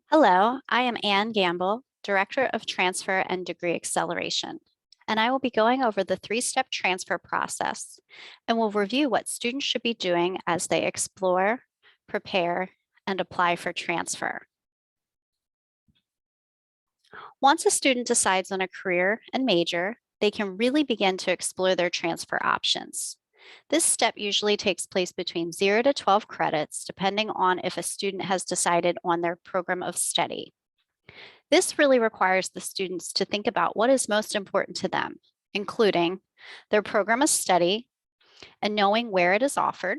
Hello, I am Ann Gamble, Director of Transfer and Degree Acceleration, and I will be going over the three-step transfer process and will review what students should be doing as they explore, prepare, and apply for transfer. Once a student decides on a career and major, they can really begin to explore their transfer options. This step usually takes place between 0 to 12 credits, depending on if a student has decided on their program of study. This really requires the students to think about what is most important to them, including their program of study and knowing where it is offered,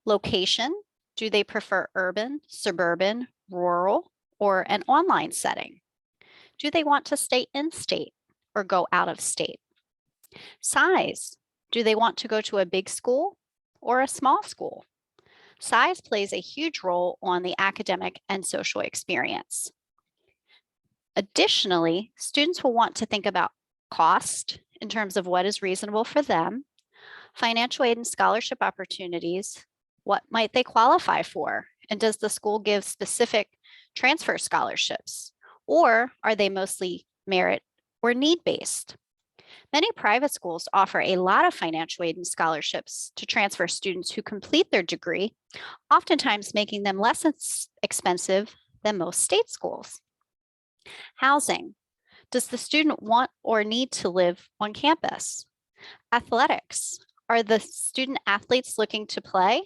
location, do they prefer urban, suburban, rural, or an online setting? Do they want to stay in state or go out of state? Size, do they want to go to a big school or a small school? Size plays a huge role on the academic and social experience. Additionally, students will want to think about cost in terms of what is reasonable for them, financial aid and scholarship opportunities, what might they qualify for, and does the school give specific transfer scholarships, or are they mostly merit or need-based? Many private schools offer a lot of financial aid and scholarships to transfer students who complete their degree, oftentimes making them less expensive than most state schools. Housing. Does the student want or need to live on campus? Athletics. Are the student athletes looking to play,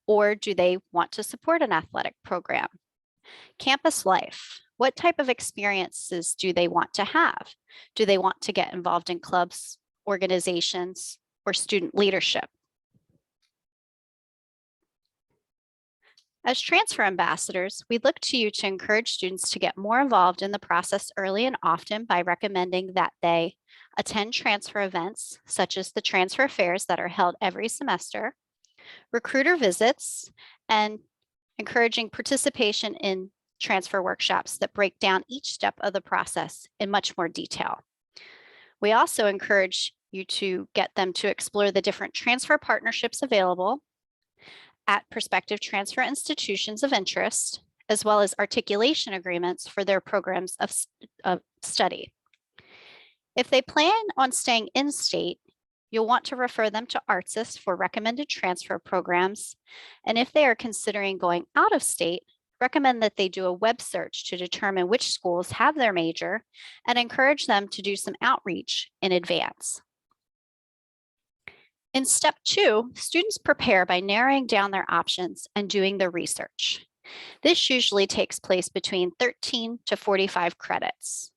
or do they want to support an athletic program? Campus life. What type of experiences do they want to have? Do they want to get involved in clubs, organizations, or student leadership? As transfer ambassadors, we look to you to encourage students to get more involved in the process early and often by recommending that they attend transfer events, such as the transfer fairs that are held every semester, recruiter visits, and encouraging participation in transfer workshops that break down each step of the process in much more detail. We also encourage you to get them to explore the different transfer partnerships available at prospective transfer institutions of interest, as well as articulation agreements for their programs of study. If they plan on staying in state, you'll want to refer them to ARTSIS for recommended transfer programs. And if they are considering going out of state, recommend that they do a web search to determine which schools have their major and encourage them to do some outreach in advance. In step 2, students prepare by narrowing down their options and doing their research. This usually takes place between 13 to 45 credits.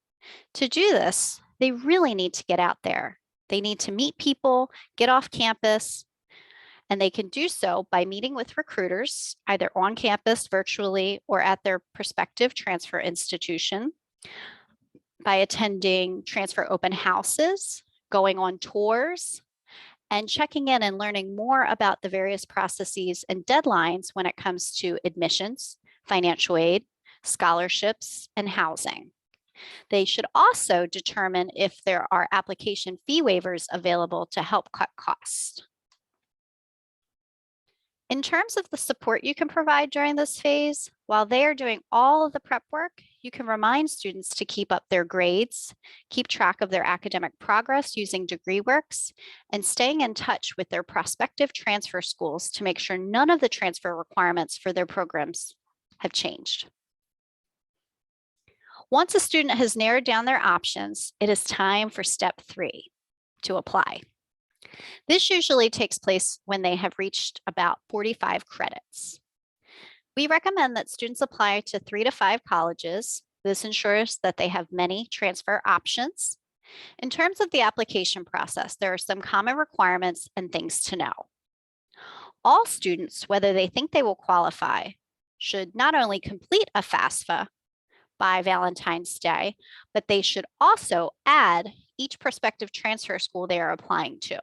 To do this, they really need to get out there. They need to meet people, get off campus, and they can do so by meeting with recruiters, either on campus, virtually, or at their prospective transfer institution, by attending transfer open houses, going on tours, and checking in and learning more about the various processes and deadlines when it comes to admissions, financial aid, scholarships, and housing. They should also determine if there are application fee waivers available to help cut costs. In terms of the support you can provide during this phase, while they are doing all of the prep work, you can remind students to keep up their grades, keep track of their academic progress using DegreeWorks, and staying in touch with their prospective transfer schools to make sure none of the transfer requirements for their programs have changed. Once a student has narrowed down their options, it is time for step 3, to apply. This usually takes place when they have reached about 45 credits. We recommend that students apply to 3 to 5 colleges. This ensures that they have many transfer options. In terms of the application process, there are some common requirements and things to know. All students, whether they think they will qualify, should not only complete a FAFSA by Valentine's Day, but they should also add each prospective transfer school they are applying to.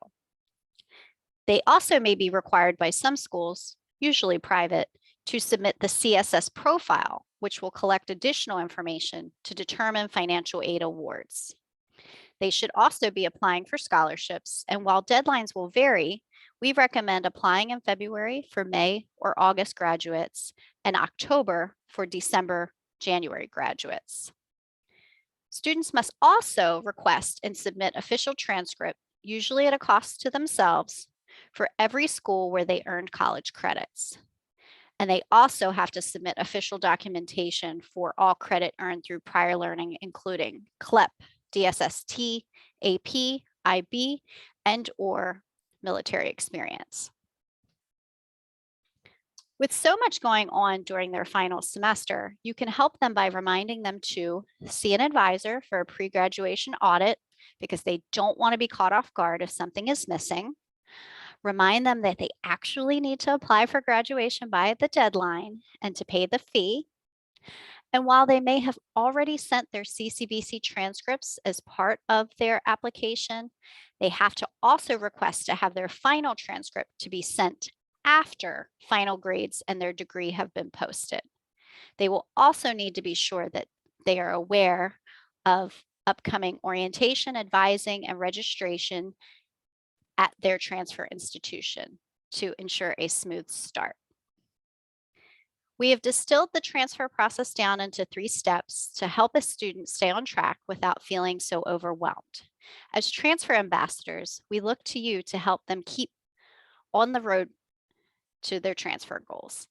They also may be required by some schools, usually private, to submit the CSS profile, which will collect additional information to determine financial aid awards. They should also be applying for scholarships, and while deadlines will vary, we recommend applying in February for May or August graduates and October for December January graduates. Students must also request and submit official transcript, usually at a cost to themselves, for every school where they earned college credits. And they also have to submit official documentation for all credit earned through prior learning, including CLEP, DSST, AP, IB, and/or military experience. With so much going on during their final semester, you can help them by reminding them to see an advisor for a pre-graduation audit because they don't want to be caught off guard if something is missing. Remind them that they actually need to apply for graduation by the deadline and to pay the fee. And while they may have already sent their CCBC transcripts as part of their application, they have to also request to have their final transcript to be sent after final grades and their degree have been posted. They will also need to be sure that they are aware of upcoming orientation, advising, and registration at their transfer institution to ensure a smooth start. We have distilled the transfer process down into 3 steps to help a student stay on track without feeling so overwhelmed. As transfer ambassadors, we look to you to help them keep on the road to their transfer goals.